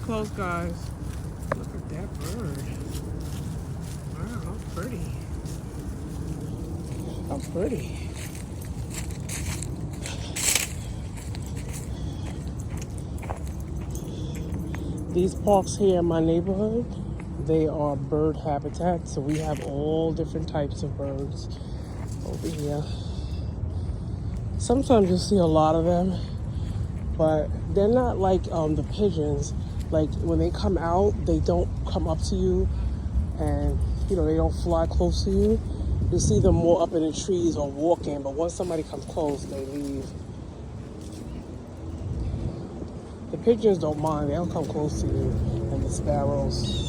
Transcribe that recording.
close, guys. Look at that bird. Wow, how pretty. How pretty. These parks here in my neighborhood, they are bird habitat, so we have all different types of birds over here. Sometimes you'll see a lot of them, but they're not like the pigeons. Like when they come out, they don't come up to you, and they don't fly close to you. You see them more up in the trees or walking, but once somebody comes close, they leave. The pigeons don't mind, they'll come close to you, and the sparrows.